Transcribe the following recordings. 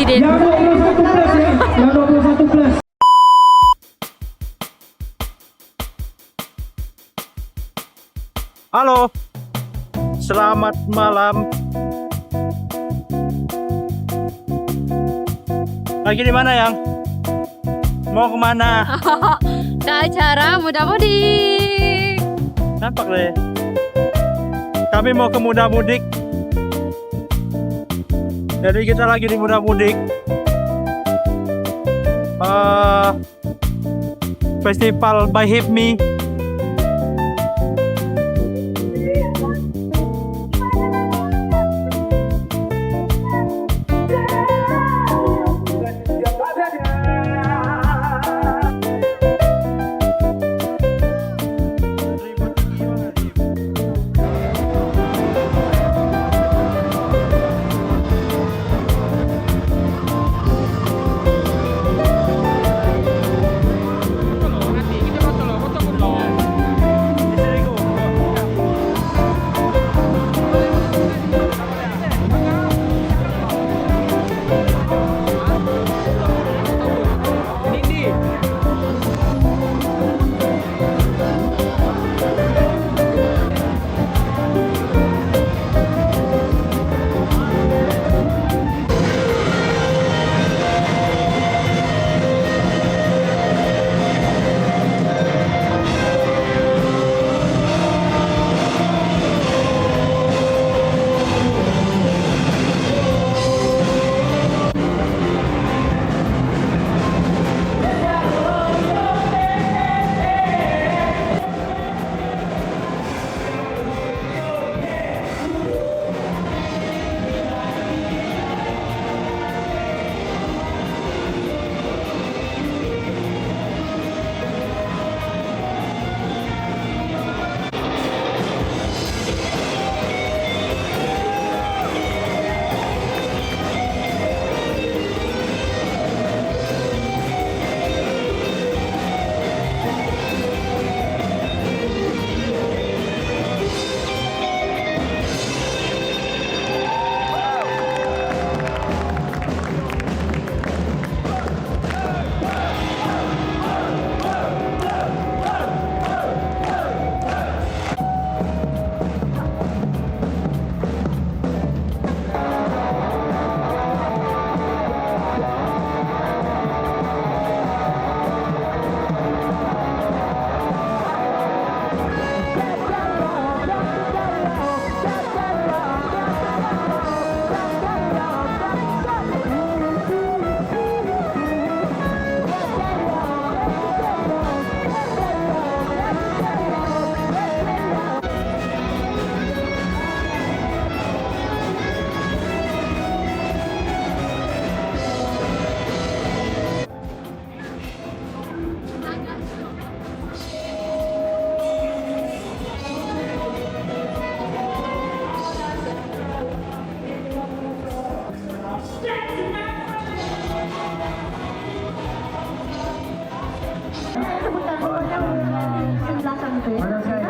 presiden. Yang 21 plus ya. Yang 21 plus. Halo, selamat malam. Lagi di mana yang? Mau kemana? Ke acara muda-mudi. Nampak deh. Kami mau ke muda-mudik. Jadi kita lagi di muda-mudik. Festival by Hipmi.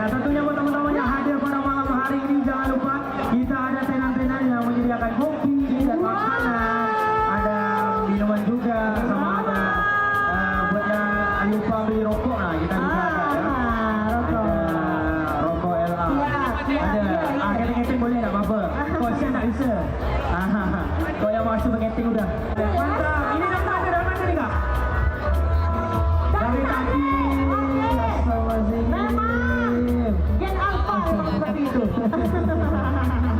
Nah, tentunya buat teman-teman yang hadir pada malam hari ini, jangan lupa kita ada tenan-tenan yang menyediakan kopi dan makanan, ada minuman juga, sama ada buat yang lupa beli rokok, nah kita juga ada ya. Ada rokok LA, ada keting-keting boleh nggak apa-apa, kau siap tak bisa, kau yang masuk keting udah. Mantap, ini dah tak ada dah mana ni kak? Dari tadi.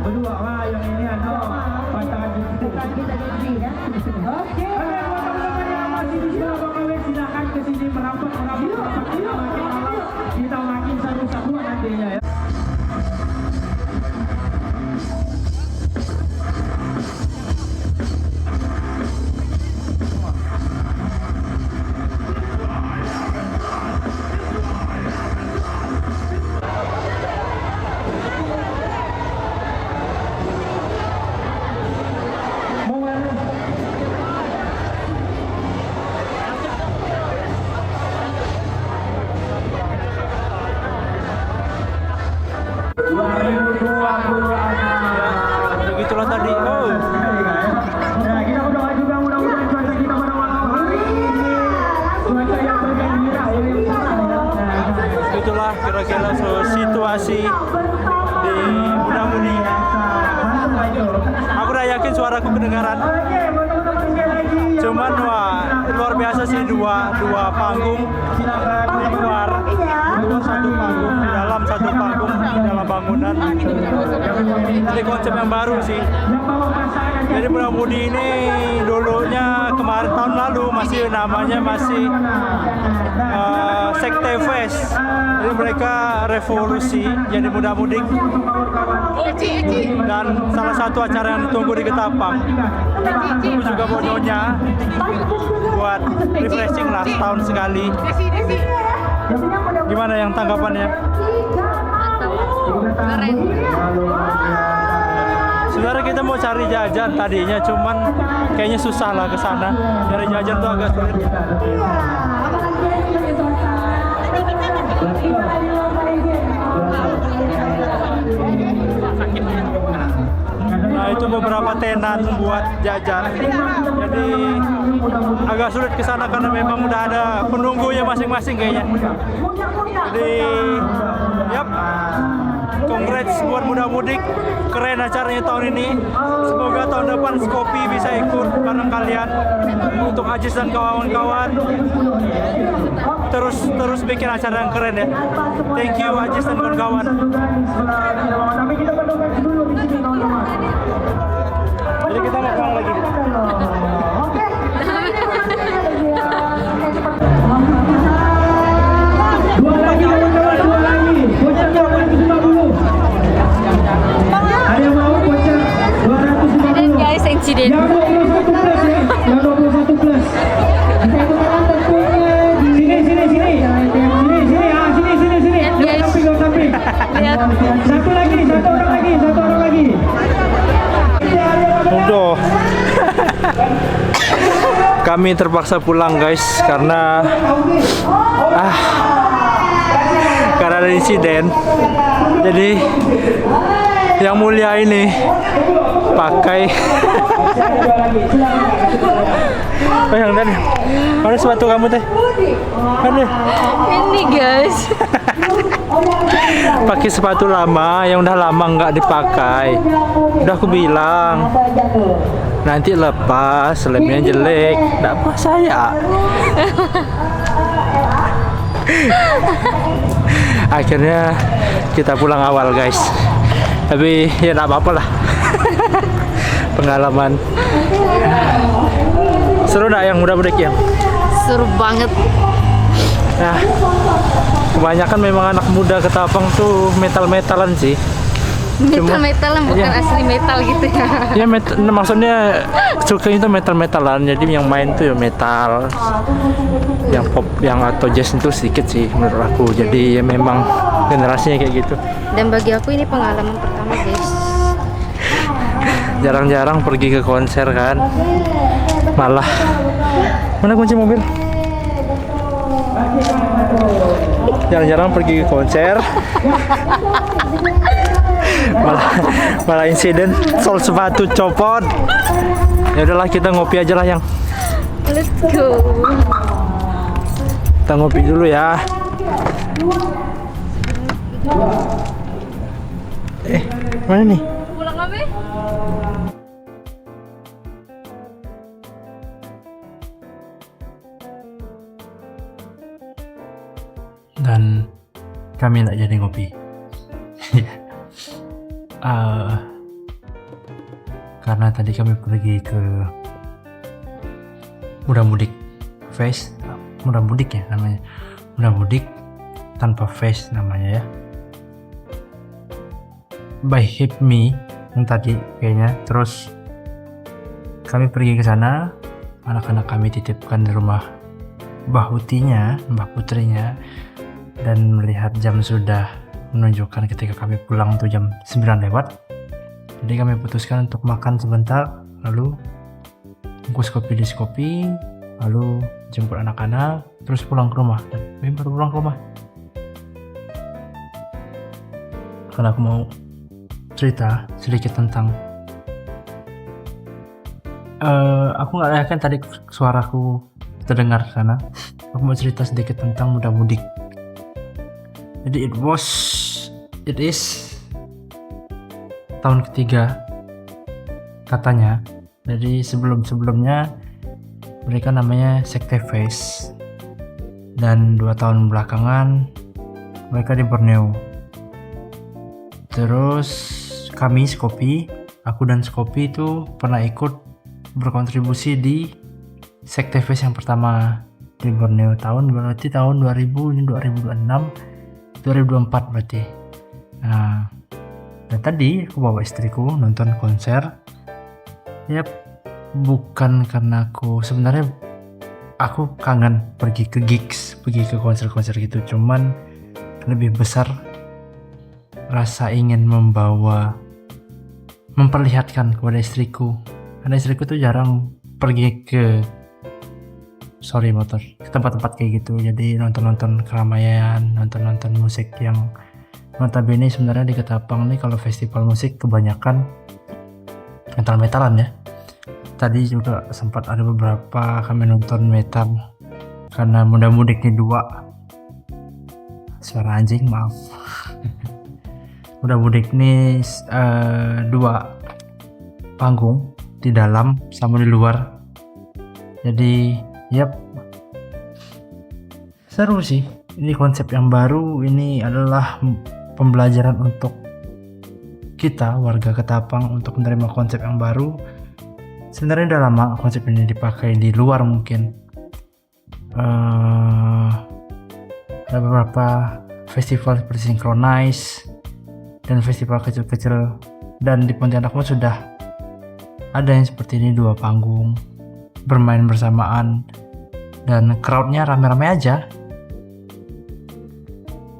Berdua lah yang ini ada pantangan kita ya. Oke. Buat teman-teman yang masih di sini Abang Mawar silakan ke sini merapat kita makin seru-seruan nantinya ya. bagaimana situasi di Muda-Mudi. Aku udah yakin suaraku kedengaran. Cuman wah luar biasa sih, dua panggung di luar satu panggung, di dalam satu panggung, di dalam bangunan. Ini konsep yang baru sih. Jadi Muda-Mudi ini dulunya kemarin tahun lalu namanya masih Sekte Fest. Jadi mereka revolusi jadi Muda-Mudik. Dan salah satu acara yang ditunggu di Ketapang. Aku juga mau nyonya buat refreshing lah setahun sekali. Gimana yang tanggapannya? Keren. Sebenarnya kita mau cari jajan tadinya, cuman kayaknya susah lah ke sana. Cari jajan tuh agak sulit. Nah itu beberapa tenan buat jajan. Jadi agak sulit ke sana karena memang udah ada penunggunya masing-masing kayaknya. Jadi, yap. Congrats buat Muda-Mudik, keren acaranya tahun ini. Semoga tahun depan Skopi bisa ikut bareng kalian. Untuk Ajis dan kawan-kawan, terus bikin acara yang keren ya. Thank you Ajis dan kawan-kawan. Jadi kita mau pulang lagi. Dua lagi. Ada yang mau voucher 250. Dan guys, insiden. Yang 21 plus ya. Yang 21 plus. Sini. Yes, guys. Dua samping. Lihat. Satu orang lagi. Udah. Kami terpaksa pulang guys karena ada insiden. Jadi yang mulia ini pakai yang tadi. Mana sepatu kamu teh? Mana? Ini guys. Pakai sepatu lama yang udah lama nggak dipakai. Udah aku bilang nanti lepas, lemnya jelek. Nggak apa saya. Akhirnya kita pulang awal guys. Tapi ya nggak apa-apa lah. Pengalaman. Seru nggak yang Muda-Mudik ya? Seru banget. Nah, kebanyakan memang anak muda Ketapang tuh metal-metalan sih. Metal-metalan bukan iya. asli metal gitu ya. Ya maksudnya sukanya itu metal-metalan. Jadi yang main tuh ya metal. Yang pop, yang atau jazz itu sedikit sih menurut aku. Jadi ya memang generasinya kayak gitu. Dan bagi aku ini pengalaman pertama guys. Jarang-jarang pergi ke konser kan. Malah mana kunci mobil? Jarang-jarang pergi ke konser. malah insiden sol sepatu copot. Ya udahlah kita ngopi aja lah yang. Let's go. Kita ngopi dulu ya. Mana nih? Pulang kami? Dan kami nggak jadi ngopi. Karena tadi kami pergi ke Muda-Mudik Fest, Muda-Mudik ya namanya, Muda-Mudik tanpa Fest namanya ya, by Hipmi yang tadi kayaknya. Terus kami pergi ke sana, anak-anak kami titipkan di rumah Mbah Utinya, Mbah Putrinya, dan melihat jam sudah menunjukkan ketika kami pulang tuh jam 9 lewat. Jadi kami putuskan untuk makan sebentar, lalu bungkus kopi di Skopi, lalu jemput anak-anak, terus pulang ke rumah. Dan kami baru pulang ke rumah. Karena aku mau cerita sedikit tentang aku nggak yakin tadi suaraku terdengar sana. Aku mau cerita sedikit tentang Muda-Mudik. Jadi it is tahun ketiga katanya. Jadi sebelumnya mereka namanya Sekte Face, dan 2 tahun belakangan mereka di Borneo. Terus kami Skopi, aku dan Skopi itu pernah ikut berkontribusi di Sekte Face yang pertama di Borneo tahun 2000, 2004 berarti. Nah, dan tadi aku bawa istriku nonton konser. Ya, bukan karena sebenarnya aku kangen pergi ke gigs, pergi ke konser-konser gitu. Cuman lebih besar rasa ingin memperlihatkan kepada istriku. Karena istriku tuh jarang pergi ke tempat-tempat kayak gitu. Jadi nonton keramaian, nonton musik yang notabene sebenarnya di Ketapang nih kalau festival musik kebanyakan metal-metalan ya. Tadi juga sempat ada beberapa kami nonton metal karena muda-mudiknya 2 suara anjing, maaf. Muda-mudik nih 2 panggung, di dalam sama di luar. Jadi seru sih. Ini konsep yang baru, ini adalah pembelajaran untuk kita warga Ketapang untuk menerima konsep yang baru. Sebenarnya udah lama konsep ini dipakai di luar mungkin. Ada beberapa festival seperti Synchronize dan festival kecil-kecil, dan di Pontianak pun sudah ada yang seperti ini, 2 panggung bermain bersamaan dan crowdnya rame-rame aja.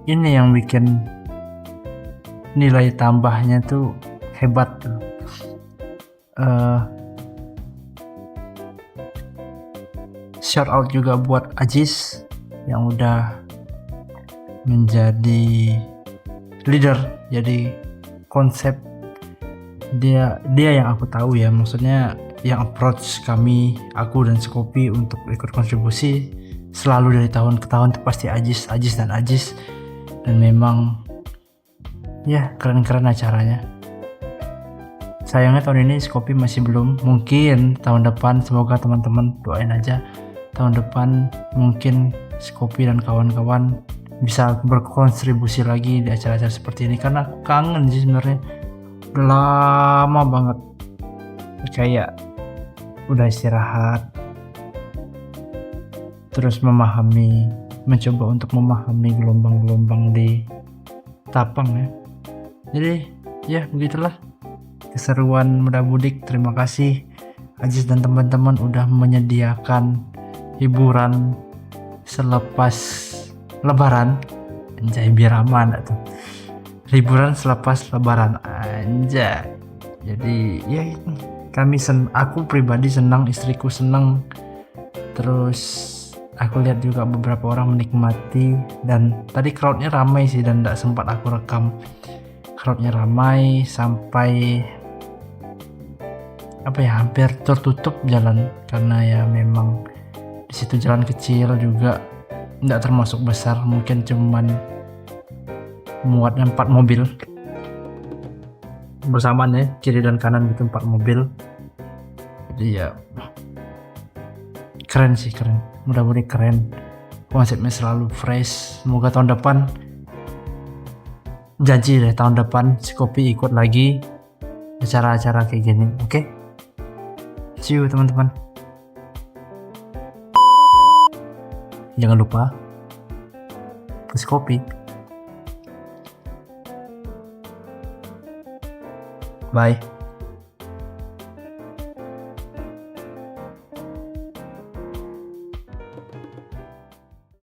Ini yang bikin nilai tambahnya tuh hebat tuh. Shout out juga buat Ajis yang udah menjadi leader. Jadi konsep dia yang aku tahu ya, maksudnya yang approach aku dan Skopi untuk ikut kontribusi selalu dari tahun ke tahun itu pasti Ajis. Dan memang ya keren-keren acaranya. Sayangnya tahun ini Skopi masih belum. Mungkin tahun depan, semoga teman-teman doain aja, tahun depan mungkin Skopi dan kawan-kawan bisa berkontribusi lagi di acara-acara seperti ini, karena aku kangen sih sebenarnya. Udah lama banget kayak udah istirahat, terus mencoba untuk memahami gelombang-gelombang di Tapang ya. Jadi ya begitulah keseruan muda-mudik. Terima kasih Ajis dan teman-teman udah menyediakan hiburan selepas Lebaran. Anjay, biar aman tuh. Hiburan selepas Lebaran, anjay. Jadi ya aku pribadi senang, istriku senang, terus aku lihat juga beberapa orang menikmati. Dan tadi crowdnya ramai sih, dan tidak sempat aku rekam. Crowdnya ramai sampai hampir tertutup jalan, karena ya memang di situ jalan kecil juga, tidak termasuk besar, mungkin cuman muatnya 4 mobil bersamaan ya, kiri dan kanan gitu, 4 mobil. Jadi ya keren, mudah-mudahan keren, konsepnya selalu fresh. Semoga tahun depan, janji deh tahun depan Skopi ikut lagi acara-acara kayak gini. Oke? See you teman-teman. Jangan lupa ke Skopi. Bye.